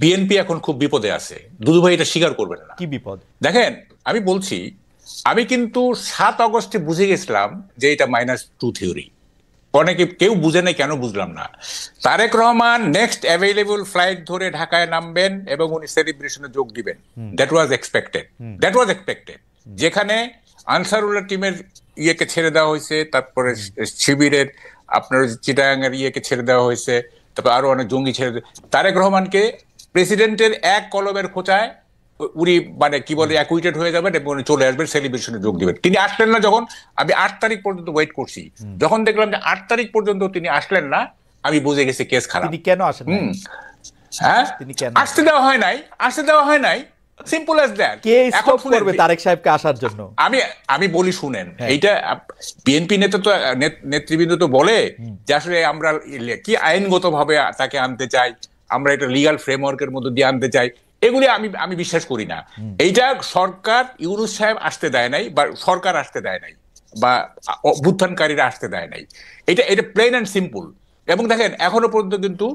BNP এখন খুব বিপদে আছে, দুদু ভাই এটা স্বীকার করবেন না। কি বিপদ? দেখেন, আমি বলছি, আমি কিন্তু 7 আগস্টে বুঝে গেছিলাম যে এটা -2 থিওরি। অনেকে কেউ বুঝে নাই, কেন বুঝলাম না। Tarek Rahman next available flight ধরে ঢাকায় নামবেন এবং উনি সেলিব্রেশনে যোগ দিবেন। That was expected. যেখানে আনসারুল্লাহ টিমের ইয়েকে ছেড়ে দেওয়া হয়েছে, তারপরে শিবিরের আপনার চিটাগাং এর ইয়েকে ছেড়ে দেওয়া হয়েছে, তারপর আরো অনেক জঙ্গি ছেড়ে তারেক রহমানকে প্রেসিডেন্টের এক কলমের খোঁচায় উনি মানে কি বলে অ্যাকুইটেড হয়ে যাবেন এবং উনি চলে আসবেন, সেলিব্রেশনে যোগ দিবেন। তিনি আসলেন না। যখন আমি 8 তারিখ পর্যন্ত ওয়েট করছি, যখন দেখলাম যে 8 তারিখ পর্যন্ত তিনি আসলেন না, আমি বুঝে গেছি কেস খারাপ। তিনি কেন আসেন? হ্যাঁ, আসতে দেওয়া হয় নাই। Simple as that. K stop করবে তারেক সাহেবকে আসার জন্য? আমি বলি, শুনেন, এইটা বিএনপি নেতৃবৃন্দ তো বলে যে আসলে আমরা কি আইনগতভাবে তাকে আনতে চাই, আমরা এটা লিগ্যাল ফ্রেমওয়ার্কের মধ্যে দিয়ে আনতে চাই। এগুলি আমি বিশ্বাস করি না। এইটা সরকার, ইউনূস সাহেব আসতে দেয় নাই, বা সরকার আসতে দেয় নাই, বা অভ্যুত্থানকারীরা আসতে দেয় নাই। এটা প্লেন অ্যান্ড সিম্পল। এবং দেখেন, এখনো পর্যন্ত কিন্তু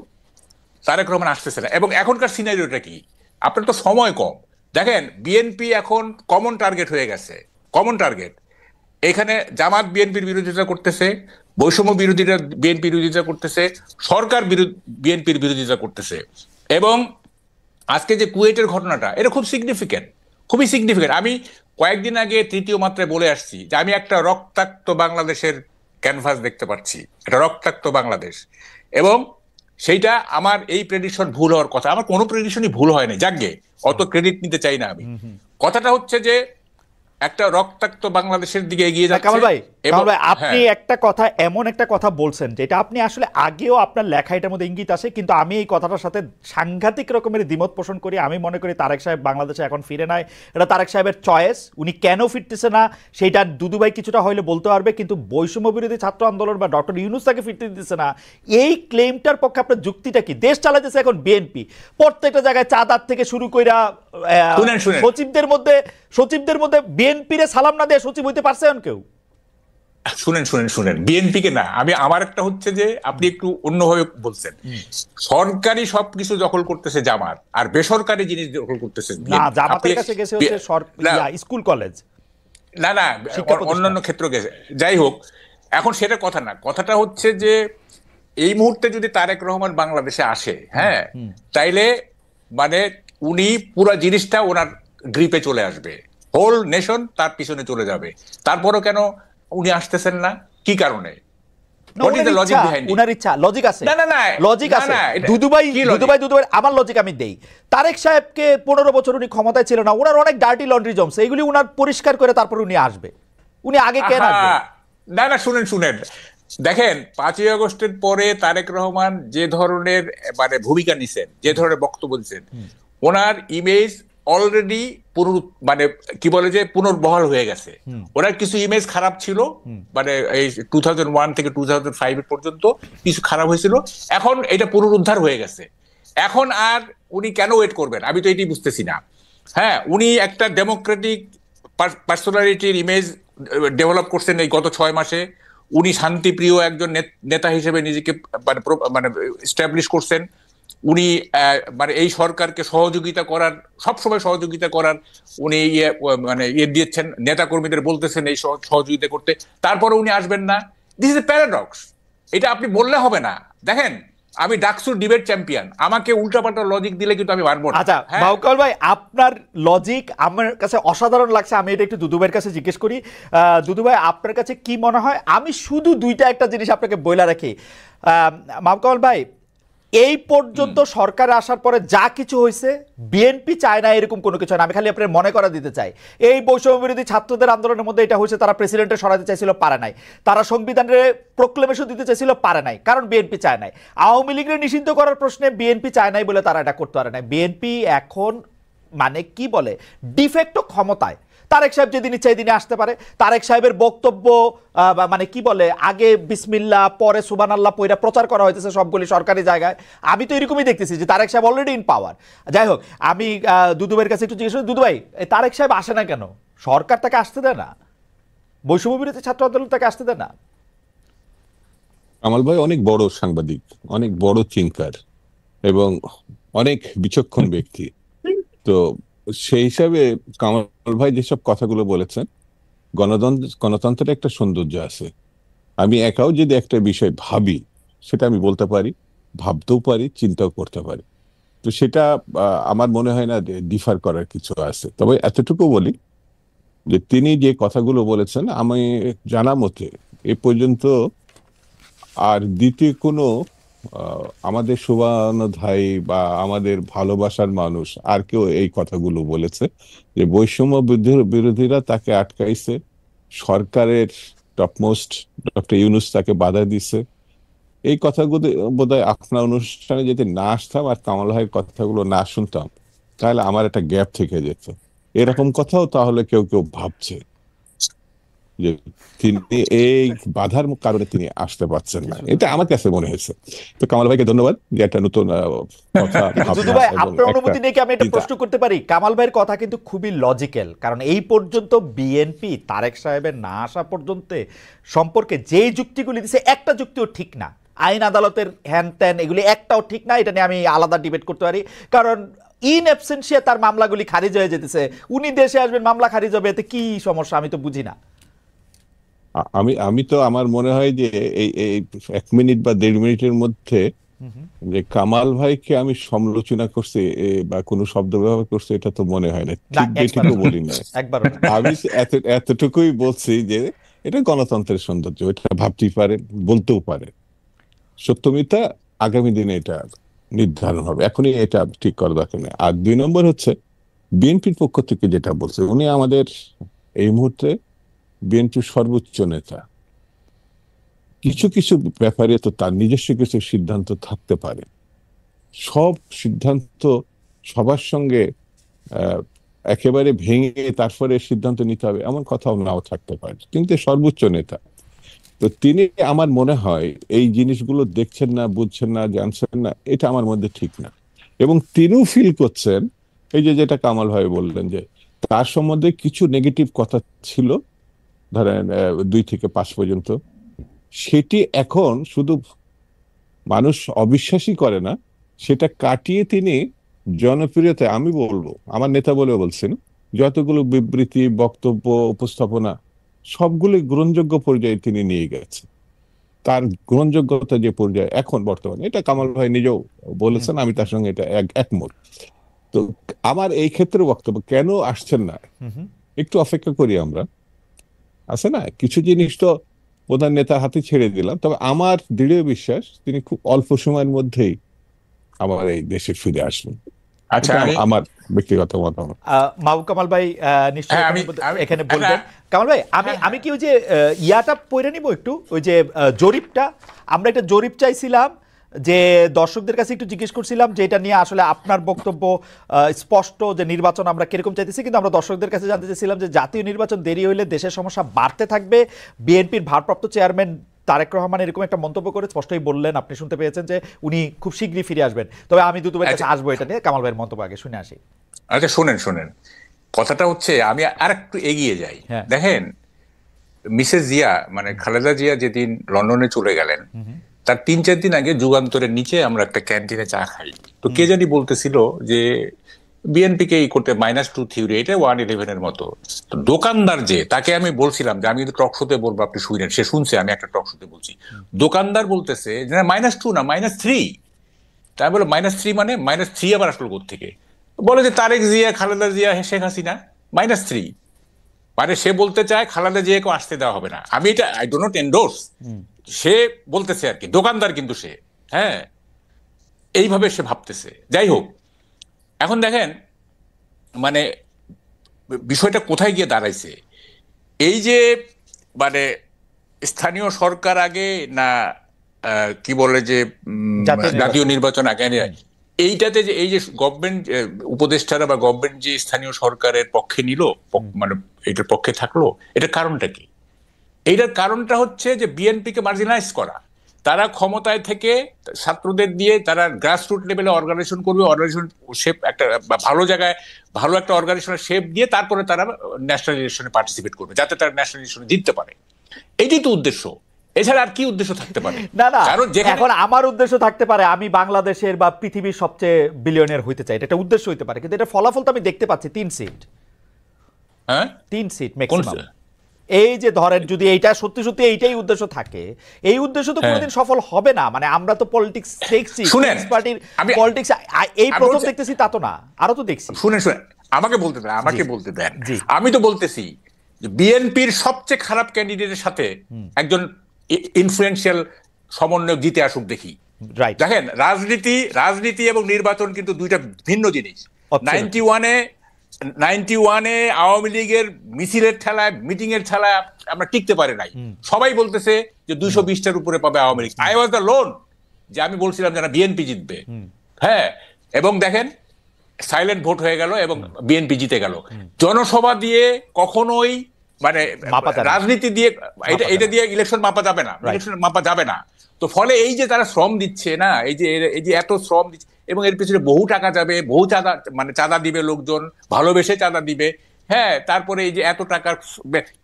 তারেক রহমান আসতেছে না। এবং এখনকার সিনারিওটা কি, আপনার তো সময় কম। দেখেন, বিএনপি এখন কমন টার্গেট হয়ে গেছে। কমন টার্গেট এখানে জামাত বিএনপির বিরোধিতা করতেছে, বৈষম্য বিরোধীরা বিএনপির বিরোধিতা করতেছে, সরকার বিএনপির বিরোধিতা করতেছে। এবং আজকে যে কুয়েটের ঘটনাটা, এটা খুবই সিগনিফিকেন্ট। আমি কয়েকদিন আগে তৃতীয় মাত্রায় বলে আসছি যে আমি একটা রক্তাক্ত বাংলাদেশের ক্যানভাস দেখতে পাচ্ছি, একটা রক্তাক্ত বাংলাদেশ। এবং সেইটা আমার এই প্রেডিকশন ভুল হওয়ার কথা। আমার কোনো প্রেডিকশনই ভুল হয়নি, যাকগে অত ক্রেডিট নিতে চাই না আমি। কথাটা হচ্ছে যে একটা রক্তাক্ত বাংলাদেশের দিকে এগিয়ে যাচ্ছে। কামাল ভাই, আপনি একটা কথা, এমন একটা কথা বলছেন যেটা আপনি আসলে আগেও আপনার লেখা এটার মধ্যে ইঙ্গিত আসে, কিন্তু আমি এই কথাটার সাথে সাংঘাতিক রকমের দ্বিমত পোষণ করি। আমি মনে করি তারেক সাহেব বাংলাদেশে এখন ফিরে নাই, এটা তারেক সাহেবের চয়েস। উনি কেন ফিরতেছে না সেইটা দুদু ভাই কিছুটা হইলে বলতে পারবে, কিন্তু বৈষম্য বিরোধী ছাত্র আন্দোলন বা ডক্টর ইউনূস তাকে ফিরতে দিতেছে না, এই ক্লেমটার পক্ষে আপনার যুক্তিটা কি? দেশ চালাইতেছে এখন বিএনপি, প্রত্যেকটা জায়গায় চাঁদার থেকে শুরু কইরা সচিবদের মধ্যে বিএনপিরে সালাম না দিয়ে সচিব হইতে পারছে কেউ? শুনেন, বিএনপি কে না, আমার একটা হচ্ছে যে আপনি একটু অন্যভাবে বলছেন। সরকারি সবকিছু দখল করতেছে জামাত, আর বেসরকারি জিনিস দখল করতেছে জামাতের কাছে গেছে হচ্ছে স্কুল কলেজ, না অন্যান্য ক্ষেত্র গেছে। যাই হোক, এখন সেটা কথা না। কথাটা হচ্ছে যে এই মুহূর্তে যদি তারেক রহমান বাংলাদেশে আসে, হ্যাঁ, তাইলে মানে উনি পুরো জিনিসটা ওনার গ্রিপে চলে আসবে, হোল নেশন তার পিছনে চলে যাবে। তারপরও কেন উনি আসতেছেন না? কি কারণে? আমার লজিক আমি দেই। তারেক সাহেবকে 15 বছর উনি ক্ষমতায় ছিল না, ওনার অনেক ডার্টি লন্ড্রি জমছে, এগুলি উনার পরিষ্কার করে তারপর উনি আসবে। উনি আগে কেন আসবে? না, শুনেন, দেখেন, 5ই আগস্টের পরে তারেক রহমান যে ধরনের মানে ভূমিকা নিছেন, যে ধরনের বক্তব্য দিচ্ছেন, ওনার ইমেজ অলরেডি মানে কি বলে যে পুনর্বহাল হয়ে গেছে। ওনার কিছু ইমেজ খারাপ ছিল, মানে এই 2001 থেকে 2005 পর্যন্ত কিছু খারাপ হয়েছিল। এখন এটা পুনরুদ্ধার হয়ে গেছে। এখন আর উনি কেন ওয়েট করবেন, আমি তো এটি বুঝতেছি না। হ্যাঁ, উনি একটা ডেমোক্রেটিক পার্সোনালিটির ইমেজ ডেভেলপ করছেন এই গত 6 মাসে। উনি শান্তিপ্রিয় একজন নেতা হিসেবে নিজেকে মানে এস্টাবলিশ করছেন। উনি মানে এই সরকারকে সবসময় সহযোগিতা করার উনি মানে দিয়েছেন, নেতা কর্মীদের বলতেছেন এই সহযোগিতা করতে। তারপরে উনি আসবেন না। This is a paradox. এটা আপনি বললে হবে না। দেখেন, আমি ডাকসুর ডিবেট চ্যাম্পিয়ন, আমাকে উল্টাপাল্টা লজিক দিলে কিন্তু আমি পারবো না। আচ্ছা বাউকাল ভাই, আপনার লজিক আমার কাছে অসাধারণ লাগছে। আমি এটা একটু দুদু ভাইয়ের কাছে জিজ্ঞেস করি। দুদু ভাই, আপনার কাছে কি মনে হয়? আমি শুধু একটা জিনিস আপনাকে বইলা রাখি। মাহকাল ভাই, এই পর্যন্ত সরকার আসার পরে যা কিছু হয়েছে, বিএনপি চায় না এরকম কোনো কিছু না। আমি খালি আপনার মনে করা দিতে চাই, এই বৈষম্য বিরোধী ছাত্রদের আন্দোলনের মধ্যে এটা হয়েছে, তারা প্রেসিডেন্টের সরাতে চাইছিল, পারে নাই। তারা সংবিধানের প্রোক্লেমেশন দিতে চাইছিল, পারে নাই, কারণ বিএনপি চায় নাই। আওয়ামী লীগের নিষিদ্ধ করার প্রশ্নে বিএনপি চায় নাই বলে তারা এটা করতে পারে নাই। বিএনপি এখন মানে কি বলে ডিফেক্টো ক্ষমতায়। তারেক সাহেব যেদিন ইচ্ছা এদিনে আসতে পারে। তারেক সাহেবের বক্তব্য মানে কি বলে, আগে বিসমিল্লাহ পরে সুবহানাল্লাহ পয়রা প্রচার করা হইতেছে সবগুলি সরকারি জায়গায়। আমি তো এরকমই দেখতেছি যে তারেক সাহেব অলরেডি ইন পাওয়ার। যাই হোক, আমি দুদু ভাইয়ের কাছে একটু জিজ্ঞেস করি, দুদু ভাই, তারেক সাহেব আসে না কেন? সরকার তাকে আসতে দেয় না, বৈষম্য বিরোধী ছাত্র আন্দোলন তাকে আসতে দেয় না। কামাল ভাই অনেক বড় সাংবাদিক, অনেক বড় থিঙ্কার, এবং অনেক বিচক্ষণ ব্যক্তি। তো সেই হিসাবে কামাল ভাই যেসব কথাগুলো বলেছেন, গণতন্ত্রের একটা সৌন্দর্য আছে। আমি একাও যদি একটা বিষয় ভাবি, সেটা আমি বলতে পারি, ভাবতেও পারি, চিন্তাও করতে পারি। তো সেটা আমার মনে হয় না ডিফার করার কিছু আছে। তবে এতটুকু বলি যে তিনি যে কথাগুলো বলেছেন, আমি জানা মতে এ পর্যন্ত আর দ্বিতীয় কোনো আমাদের শুভানুধ্যায়ী বা আমাদের ভালোবাসার মানুষ আর কেউ এই কথাগুলো বলেছে যে বৈষম্য বিরোধীরা তাকে আটকাইছে, সরকারের টপমোস্ট ডক্টর ইউনূস তাকে বাধা দিছে। এই কথাগুলো বোধহয় আপনার অনুষ্ঠানে যদি না আসতাম আর কামাল ভাইয়ের কথাগুলো না শুনতাম, তাহলে আমার একটা গ্যাপ থেকে যেত। এরকম কথাও তাহলে কেউ কেউ ভাবছে যে তিনি এই বাধার কারণে তিনি আসতে পারছেন না। এটা আমার কাছে মনে হয়েছে। তো কামাল ভাইকে ধন্যবাদ যে একটা নতুন কথা, দুদু ভাই, আপনার অনুমতি নিয়ে কি আমি একটা প্রশ্ন করতে পারি? কামাল ভাইয়ের কথা কিন্তু খুবই লজিক্যাল, কারণ এই পর্যন্ত বিএনপি তারেক সাহেবের না আসা পর্যন্ত সম্পর্কে যেই যুক্তিগুলি দিছে, একটা যুক্তিও ঠিক না। আইন আদালতের হ্যান ত্যান এগুলি একটাও ঠিক না। এটা নিয়ে আমি আলাদা ডিবেট করতে পারি, কারণ ইন অ্যাবসেন্সিয়া তার মামলাগুলি খারিজ হয়ে যেতেছে। উনি দেশে আসবেন, মামলা খারিজ হবে, এতে কি সমস্যা? আমি তো বুঝি না। আমি তো আমার মনে হয় যে এই এই 1 মিনিট বা 1.5 মিনিটের মধ্যে যে কামাল ভাইকে আমি সমালোচনা করছি বা কোনো শব্দ ব্যবহার করছি, এটা তো মনে হয় না। ঠিক বেঠিকও বলি না। আমি এতটুকুই বলছি যে এটা গণতন্ত্রের সৌন্দর্য, এটা ভাবতেই পারে, বলতেও পারে। সত্য মিথ্যা আগামী দিনে এটা নির্ধারণ হবে, এখনই এটা ঠিক করা দরকার নেই। আর 2 নম্বর হচ্ছে বিএনপির পক্ষ থেকে যেটা বলছে, উনি আমাদের এই মুহূর্তে বিএনপির সর্বোচ্চ নেতা। কিছু কিছু ব্যাপারে তো তার নিজস্ব কিছু সিদ্ধান্ত থাকতে পারে। সব সিদ্ধান্ত সবার সঙ্গে একেবারে ভেঙে তারপরে সিদ্ধান্ত নিতে হবে এমন কথাও নাও থাকতে পারে, কিন্তু সর্বোচ্চ নেতা। তো তিনি, আমার মনে হয় এই জিনিসগুলো দেখছেন না, বুঝছেন না, জানছেন না, এটা আমার মধ্যে ঠিক না। এবং তিনিও ফিল করছেন, এই যে যেটা কামাল ভাই বললেন যে তার সম্বন্ধে কিছু নেগেটিভ কথা ছিল, ধরেন 2 থেকে 5 পর্যন্ত, সেটি এখন শুধু মানুষ অবিশ্বাসই করে না, সেটা কাটিয়ে তিনি জনপ্রিয়তায়, আমি বলবো আমার নেতা বলে বলছেন, যতগুলো বিবৃতি, বক্তব্য, উপস্থাপনা সবগুলো গ্রহণযোগ্য পর্যায়ে তিনি নিয়ে গেছেন। তার গ্রহণযোগ্যতা যে পর্যায়ে এখন বর্তমানে, এটা কামাল ভাই নিজেও বলেছেন, আমি তার সঙ্গে এটা একমত। তো আমার এই ক্ষেত্রে বক্তব্য, কেন আসছেন না, একটু অপেক্ষা করি আমরা। আছে না, কিছু জিনিস তো প্রধান নেতার হাতে ছেড়ে দিলাম, তবে আমার দৃঢ় বিশ্বাস তিনি খুব অল্প সময়ের মধ্যেই আমার এই দেশে ফিরে আসবেন। আচ্ছা, আমার ব্যক্তিগত মতামত। মাহবুব কামাল ভাই নিশ্চয়ই এখানে বলবেন। কামাল ভাই, আমি কি ওই যে ইয়াটা পড়ে নিব একটু, ওই যে জরিপটা, আমরা একটা জরিপ চাইছিলাম যে দর্শকদের কাছে একটু জিজ্ঞেস করছিলাম যে এটা নিয়ে আসলে আপনার বক্তব্য স্পষ্ট, যে নির্বাচন আমরা কিরকম চাইতেছি, কিন্তু আমরা দর্শকদের কাছে জানতে চাইছিলাম যে জাতীয় নির্বাচন দেরি হইলে দেশের সমস্যা বাড়তে থাকবে। বিএনপির ভারপ্রাপ্ত চেয়ারম্যান তারেক রহমান এরকম একটা মন্তব্য করে স্পষ্টই বললেন, আপনি শুনতে পেয়েছেন, যে উনি খুব শীঘ্রই ফিরে আসবেন। তবে আমি দুটো কাছে আসবো এটা নিয়ে। কামাল ভাইয়ের মন্তব্য আগে শুনে আসি। আচ্ছা, শোনেন, কথাটা হচ্ছে, আমি আর একটু এগিয়ে যাই। দেখেন, মিসেস জিয়া মানে খালেদা জিয়া যেদিন লন্ডনে চলে গেলেন, তার 3-4 দিন আগে যুগান্তরের নিচে আমরা একটা ক্যান্টিনে চা খাই। তো কে জানি বলতেছিল যে বিএনপি কে করতে -2 থিওরি, এটা 111 এর মতো। তো দোকানদার যে, তাকে আমি বলছিলাম যে আমি কিন্তু টক শোতে বলবো, আপনি শুনেন। সে শুনছে আমি একটা টক শোতে বলছি। দোকানদার বলতেছে যে -2 না, -3। তাই বলে -3 মানে -3 আবার আসলো কোত্থেকে? বলে যে তারেক জিয়া, খালেদা জিয়া, শেখ হাসিনা, -3। মানে সে বলতে চায় খালেদা জিয়াকে আসতে দেওয়া হবে না। আমি এটা আই ডো নট এন্ডোর্স, সে বলতেছে আর কি, দোকানদার কিন্তু সে, হ্যাঁ, এইভাবে সে ভাবতেছে। যাই হোক, এখন দেখেন মানে বিষয়টা কোথায় গিয়ে দাঁড়াইছে। এই যে মানে স্থানীয় সরকার আগে না কি বলে যে জাতীয় নির্বাচন আগে, এইটাতে যে এই যে গভর্নমেন্ট উপদেষ্টারা বা গভর্নমেন্ট যে স্থানীয় সরকারের পক্ষে নিল, মানে এটার পক্ষে থাকলো, এটার কারণটা কি? এইটার কারণটা হচ্ছে যে বিএনপিকে মার্জিনালাইজ করা। তারা ক্ষমতায় থেকে ছাত্রদের দিয়ে তারা গ্রাসরুট লেভেলে অর্গানাইজেশন করবে, অর্গানাইজেশন শেপ একটা ভালো জায়গায় ভালো একটা অর্গানাইজেশনের শেপ দিয়ে তারপরে তারা ন্যাশনাল ইলেকশনে পার্টিসিপেট করবে, যাতে তারা ন্যাশনাল ইলেকশনে জিততে পারে। এটাই তো উদ্দেশ্য। এছাড়া আর কি উদ্দেশ্য থাকতে পারে? না না, কারণ এখন আমার উদ্দেশ্য থাকতে পারে আমি বাংলাদেশের বা পৃথিবীর সবচেয়ে বিলিয়নিয়ার হইতে চাই, এটা একটা উদ্দেশ্য হইতে পারে, কিন্তু এটা ফলাফল তো আমি দেখতে পাচ্ছি 3 সিট। হ্যাঁ 3 সিট ম্যাক্সিমাম। এই যে ধরেন যদি এইটা সত্যি সত্যি এইটাই উদ্দেশ্য থাকে, এই উদ্দেশ্য তো কোনোদিন সফল হবে না। মানে আমরা তো পলিটিক্স দেখছি, শুনেন, পার্টির আমি পলিটিক্স এই প্রথম দেখতেছি তা তো না, আরো তো দেখছি। শুনেন আমাকে বলতে দেন। আমি তো বলতেছি বিএনপির সবচেয়ে খারাপ ক্যান্ডিডেটের সাথে একজন ইনফ্লুয়েন্সিয়াল সমন্বয়ক জিতে আসুক দেখি। দেখেন রাজনীতি এবং নির্বাচন কিন্তু দুইটা ভিন্ন জিনিস। 91-এ আওয়ামী লীগের মিছিলের ঠেলায়, মিটিং এর ঠেলায় আমরা টিকতে পারি নাই। সবাই বলতেছে যে 220টার উপরে পাবে Awami League. I was the loan, যে আমি বলছিলাম যারা বিএনপি জিতবে। হ্যাঁ, এবং দেখেন সাইলেন্ট ভোট হয়ে গেল এবং বিএনপি জিতে গেল। জনসভা দিয়ে কখনোই মানে রাজনীতি দিয়ে এটা দিয়ে ইলেকশন মাপা যাবে না, ইলেকশন মাপা যাবে না। তো ফলে এই যে তারা শ্রম দিচ্ছে না, এই যে এত শ্রম দিচ্ছে এবং এর পিছনে বহু টাকা যাবে, বহু চাঁদা, মানে চাঁদা দিবে লোকজন, ভালোবেসে চাঁদা দিবে। হ্যাঁ, তারপরে এই যে এত টাকার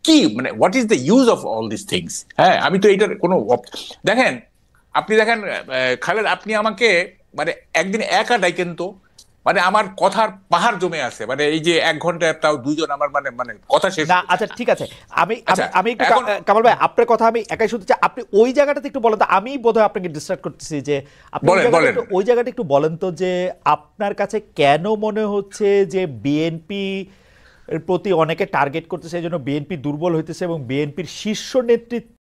কি, মানে what is the use of all this things? হ্যাঁ, আমি তো এইটার কোনো দেখেন, আপনি দেখেন খালেদ, আপনি আমাকে মানে একদিন একা ডাইকেন তো, মানে আমার কথার পাহাড় জমে আছে, মানে এই যে 1 ঘন্টায় তাও দুইজন আমার মানে কথা শেষ না। আচ্ছা ঠিক আছে, আমি একটু কামাল ভাই আপনার কথা আমি একাই শুনতে চাই। আপনি ওই জায়গাটাতে একটু বলেন তো, আমি বোধহয় আপনাকে ডিস্ট্রাক্ট করতেছি, যে আপনি ওই জায়গাটা একটু বলেন তো, যে আপনার কাছে কেন মনে হচ্ছে যে বিএনপি এর প্রতি অনেকে টার্গেট করতেছে, এই জন্য বিএনপি দুর্বল হইতেছে এবং বিএনপির শীর্ষ নেতৃত্ব